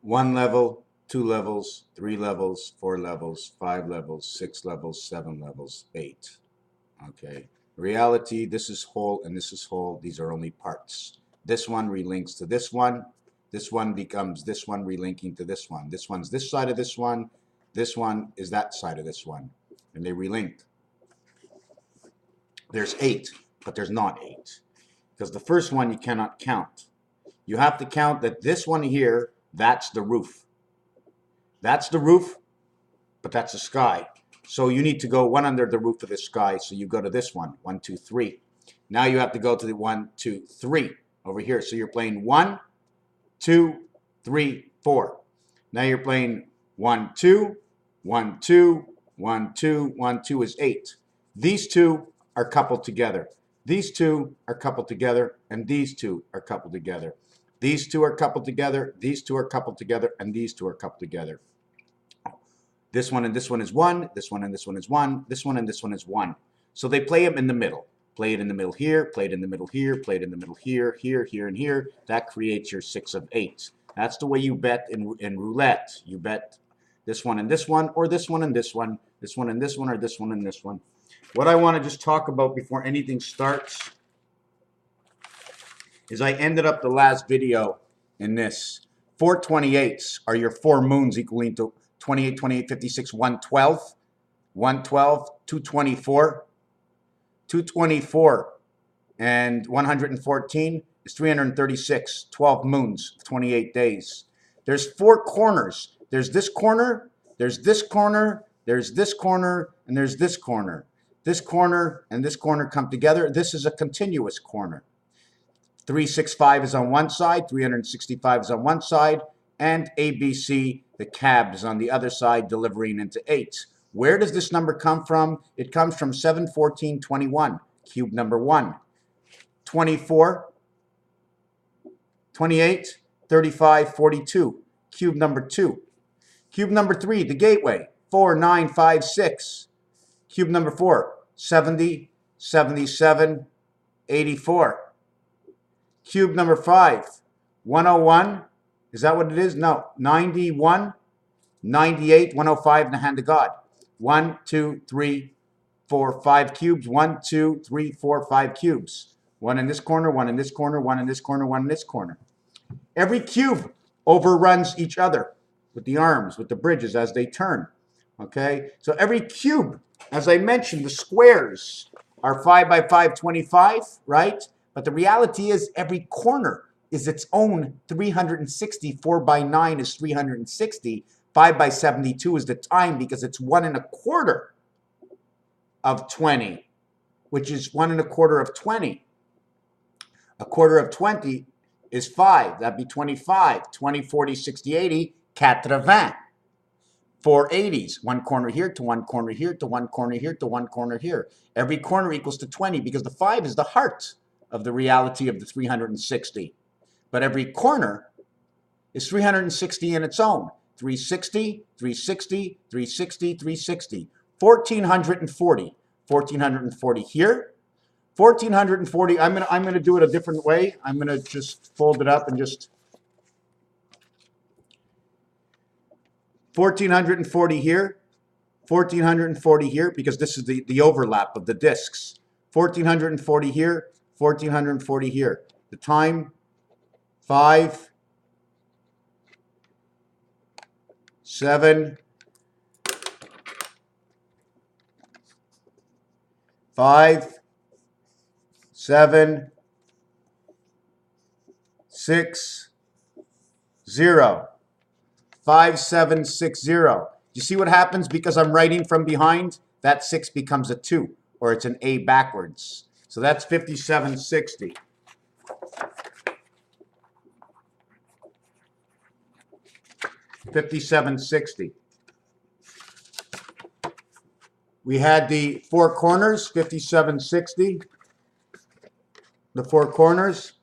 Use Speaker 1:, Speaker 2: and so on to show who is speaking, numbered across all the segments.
Speaker 1: 1 level, 2 levels, 3 levels, 4 levels, 5 levels, 6 levels, 7 levels, 8. Okay. Reality, this is whole and this is whole. These are only parts. This one relinks to this one. This one becomes this one relinking to this one. This one's this side of this one. This one is that side of this one. And they relink. There's 8, but there's not 8. Because the first one you cannot count. You have to count that this one here, that's the roof. That's the roof, but that's the sky. So you need to go one under the roof of the sky. So you go to this one, 1, 2, 3. Now you have to go to the 1, 2, 3 over here. So you're playing 1, 2, 3, 4. Now you're playing 1, 2, 1, 2, 1, 2, 1, 2 is 8. These two are coupled together. These two are coupled together, and these two are coupled together. These two are coupled together, these two are coupled together, and these two are coupled together. This one and this one is 1, this one and this one is 1, this one and this one is 1. So they play them in the middle. Play it in the middle here, play it in the middle here, play it in the middle here, here, here, and here. That creates your 6 of 8. That's the way you bet in roulette. You bet this one and this one, or this one and this one, this one and this one, or this one and this one. What I want to just talk about before anything starts is I ended up the last video in this. 428s are your 4 moons equaling to 28, 28, 56, 112, 112, 224. 224 and 114 is 336, 12 moons, 28 days. There's 4 corners. There's this corner, there's this corner, there's this corner, and there's this corner. This corner and this corner come together. This is a continuous corner. 365 is on one side, 365 is on one side, and ABC, the cab, is on the other side, delivering into 8. Where does this number come from? It comes from 7, 14, 21, cube number 1. 24, 28, 35, 42, cube number 2. Cube number 3, the gateway, 4, 9, 5, 6. Cube number 4, 70, 77, 84. Cube number 5, 101. Is that what it is? No, 91, 98, 105 in the hand of God. 1, 2, 3, 4, 5 cubes. 1, 2, 3, 4, 5 cubes. 1 in this corner, 1 in this corner, 1 in this corner, 1 in this corner. Every cube overruns each other with the arms, with the bridges as they turn. Okay? So every cube, as I mentioned, the squares are 5 by 5, 25, right? But the reality is every corner is its own 360. 4 by 9 is 360. 5 by 72 is the time because it's 1 1/4 of 20, which is 1 1/4 of 20. A quarter of 20 is 5. That'd be 25. 20, 40, 60, 80, 80. 4 80s. 1 corner here to 1 corner here to 1 corner here to 1 corner here. Every corner equals to 20 because the 5 is the heart of the reality of the 360. But every corner is 360 in its own. 360, 360, 360, 360. 1440. 1440 here. 1440. I'm gonna do it a different way. I'm gonna just fold it up and just 1440 here. 1440 here because this is the overlap of the discs. 1440 here. 1440 here. The time 5, 7, 5, 7, 6, 0. 5, 7, 6, 0. You see what happens because I'm writing from behind? That 6 becomes a 2, or it's an A backwards. So that's 5760. $57.60. We had the 4 corners, $57.60. The 4 corners,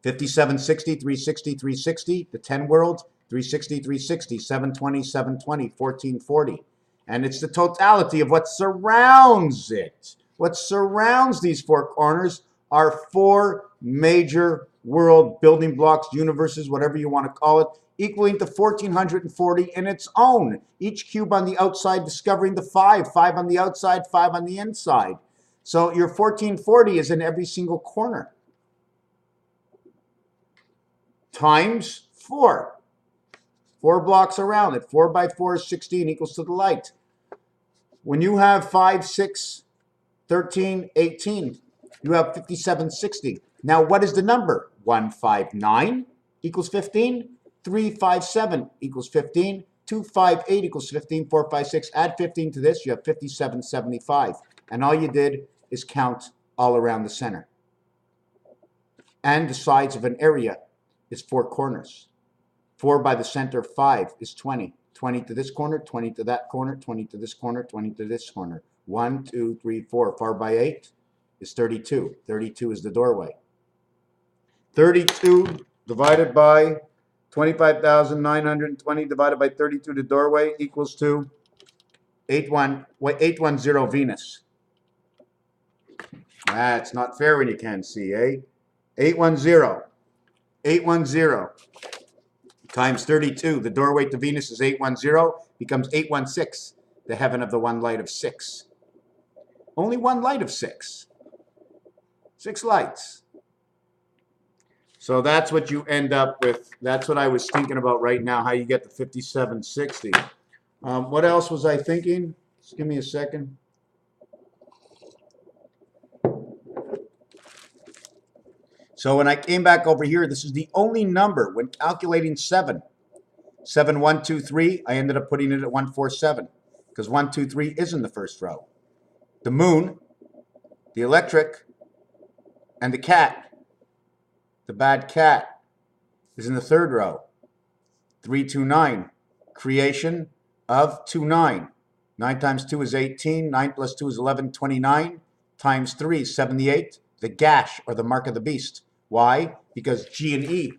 Speaker 1: $57.60, $360, $360. The 10 world, $360, $360, $720, $720, $14.40. And it's the totality of what surrounds it. What surrounds these 4 corners are 4 major world building blocks, universes, whatever you want to call it, equaling to 1440 in its own. Each cube on the outside discovering the 5. 5 on the outside, 5 on the inside. So your 1440 is in every single corner. Times 4. 4 blocks around it. 4 by 4 is 16 equals to the light. When you have 5, 6, 13, 18, you have 5760. Now what is the number? 159 equals 15. 357 equals 15. 258 equals 15. 456. Add 15 to this, you have 5775. And all you did is count all around the center. And the sides of an area is 4 corners. 4 by the center, 5 is 20. 20 to this corner, 20 to that corner, 20 to this corner, 20 to this corner. 1, 2, 3, 4. 4 by 8 is 32. 32 is the doorway. 32 divided by 25,920 divided by 32, the doorway, equals to 810 Venus. That's not fair when you can't see, eh? 810. 810 times 32. The doorway to Venus is 810, becomes 816, the heaven of the one light of 6. Only one light of 6. 6 lights. So that's what you end up with. That's what I was thinking about right now, how you get to 5760. What else was I thinking? Just give me a second. So when I came back over here, this is the only number when calculating 7. 7, 1, 2, 3, I ended up putting it at 147 because 1, 2, 3 is in the first row. The moon, the electric, and the cat, the bad cat, is in the third row. 3, 2, 9, creation of 2, 9. 9 times 2 is 18. 9 plus 2 is 11, 29. Times 3 is 78. The gash, or the mark of the beast. Why? Because G and E.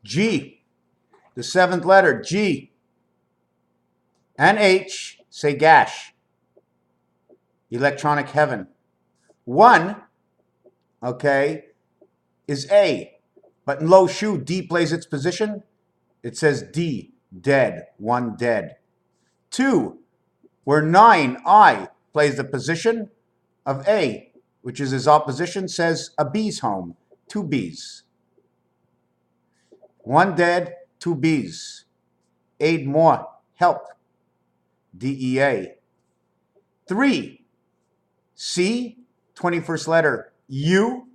Speaker 1: G, the 7th letter, G. And H, say gash. Electronic heaven. 1, okay, is A. But in low shu, D plays its position. It says D, dead, 1 dead. 2, where 9, I, plays the position of A, which is his opposition, says a bee's home, 2 bees. 1 dead, 2 bees. Aide-moi, help, DEA. 3, C, 21st letter, U.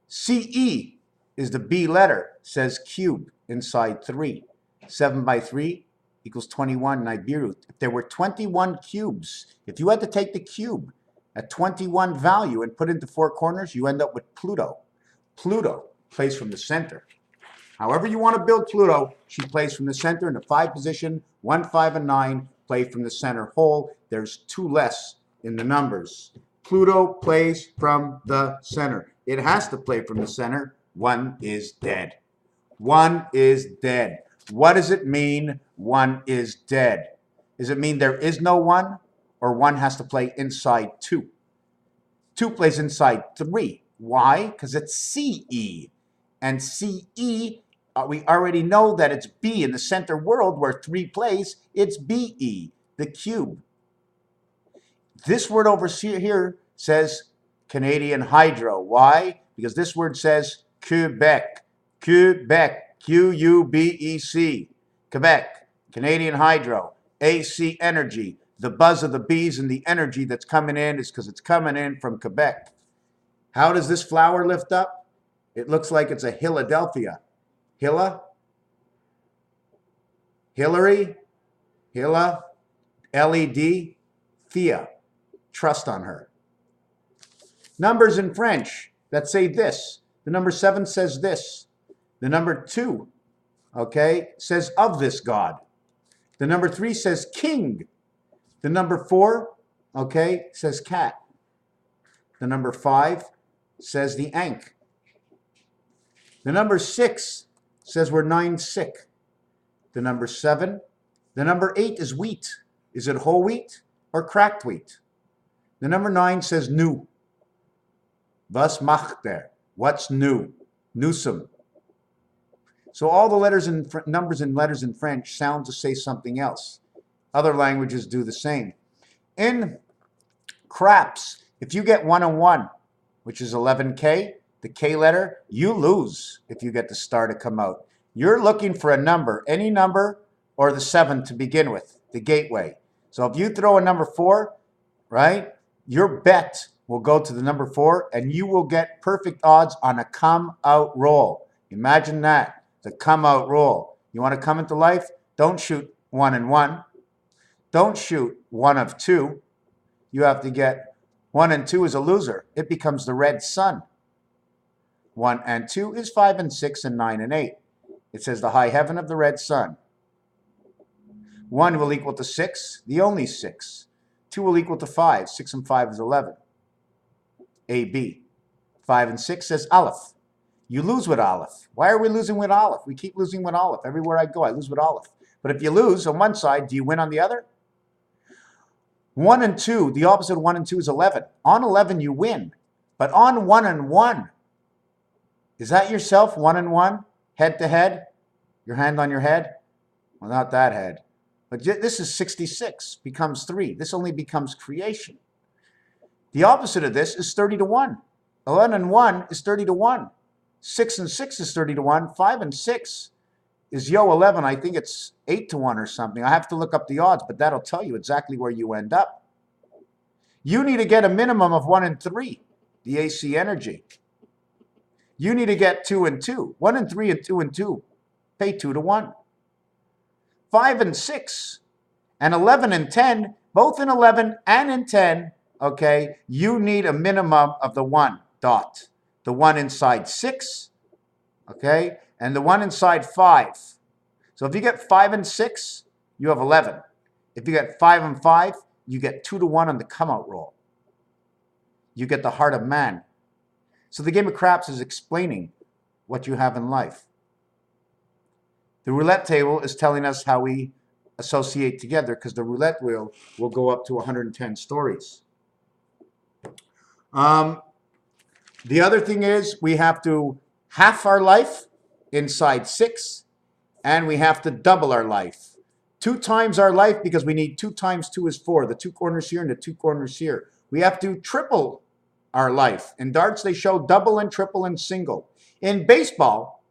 Speaker 1: CE is the B letter, says cube inside 3. 7 by 3 equals 21 Nibiru. If there were 21 cubes, if you had to take the cube at 21 value and put it into 4 corners, you end up with Pluto. Pluto plays from the center. However you want to build Pluto, she plays from the center in the 5 position. 1, 5, and 9 play from the center whole. There's 2 less in the numbers. Pluto plays from the center. It has to play from the center. 1 is dead. 1 is dead. What does it mean 1 is dead? Does it mean there is no 1, or 1 has to play inside 2? 2 plays inside 3. Why? Because it's CE. And CE, we already know that it's B in the center world where 3 plays. It's BE, the cube. This word over here says Canadian hydro. Why? Because this word says Quebec. Quebec. Q-U-B-E-C. Quebec. Canadian hydro. AC energy. The buzz of the bees and the energy that's coming in is because it's coming in from Quebec. How does this flower lift up? It looks like it's a Philadelphia. Hilla? Hillary? Hilla? LED? Thea. Trust on her. Numbers in French that say this. The number 7 says this. The number 2, okay, says of this God. The number 3 says king. The number 4, okay, says cat. The number 5 says the ankh. The number 6 says we're 9 sick. The number 7, the number 8 is wheat. Is it whole wheat or cracked wheat? The number 9 says new. Was macht er? What's new? Newsome. So all the letters and numbers and letters in French sound to say something else. Other languages do the same. In craps, if you get 1 and 1, which is 11K, the K letter, you lose if you get the star to come out. You're looking for a number, any number or the 7 to begin with, the gateway. So if you throw a number 4, right, your bet will go to the number 4 and you will get perfect odds on a come out roll. Imagine that, the come out roll. You want to come into life? Don't shoot 1 and 1. Don't shoot 1 of 2. You have to get 1 and 2 is a loser. It becomes the red sun. 1 and 2 is 5 and 6 and 9 and 8. It says the high heaven of the red sun. 1 will equal to 6, the only 6. 2 will equal to 5. 6 and 5 is 11. A, B. 5 and 6 says Aleph. You lose with Aleph. Why are we losing with Aleph? We keep losing with Aleph. Everywhere I go, I lose with Aleph. But if you lose on one side, do you win on the other? 1 and 2, the opposite of 1 and 2 is 11. On 11, you win. But on 1 and 1, is that yourself, 1 and 1, head to head? Your hand on your head? Well, not that head. But this is 66, becomes 3. This only becomes creation. The opposite of this is 30 to 1. 11 and 1 is 30 to 1. 6 and 6 is 30 to 1. 5 and 6 is 11. I think it's 8 to 1 or something. I have to look up the odds, but that'll tell you exactly where you end up. You need to get a minimum of 1 and 3, the AC energy. You need to get 2 and 2. 1 and 3 and 2 and 2. Pay 2 to 1. 5 and 6 and 11 and 10, both in 11 and in 10, okay, you need a minimum of the 1 dot. The 1 inside 6, okay, and the 1 inside 5. So if you get 5 and 6, you have 11. If you get 5 and 5, you get 2 to 1 on the come out roll. You get the heart of man. So the game of craps is explaining what you have in life. The roulette table is telling us how we associate together, because the roulette wheel will go up to 110 stories. The other thing is we have to half our life inside 6, and we have to double our life. 2 times our life, because we need 2 times 2 is 4. The 2 corners here and the 2 corners here. We have to triple our life. In darts, they show double and triple and single. In baseball,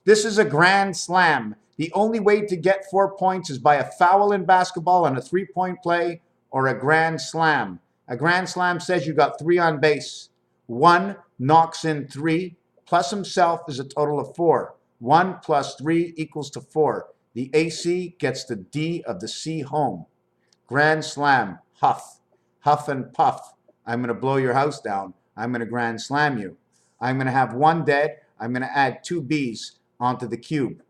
Speaker 1: this is a grand slam. The only way to get 4 points is by a foul in basketball on a 3-point play or a grand slam. A grand slam says you got 3 on base. 1 knocks in 3, plus himself is a total of 4. 1 plus 3 equals to 4. The AC gets the D of the C home. Grand slam, huff. Huff and puff. I'm going to blow your house down. I'm going to grand slam you. I'm going to have 1 dead. I'm going to add 2 Bs onto the cube.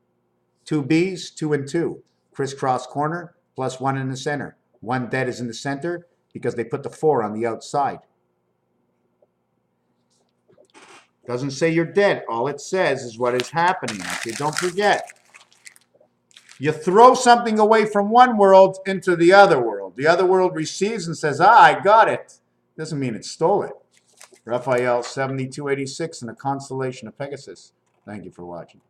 Speaker 1: 2 Bs, 2 and 2. Crisscross corner, plus 1 in the center. 1 dead is in the center because they put the 4 on the outside. Doesn't say you're dead. All it says is what is happening. Okay, don't forget. You throw something away from one world into the other world. The other world receives and says, I got it. Doesn't mean it stole it. Raphael 7286 in the constellation of Pegasus. Thank you for watching.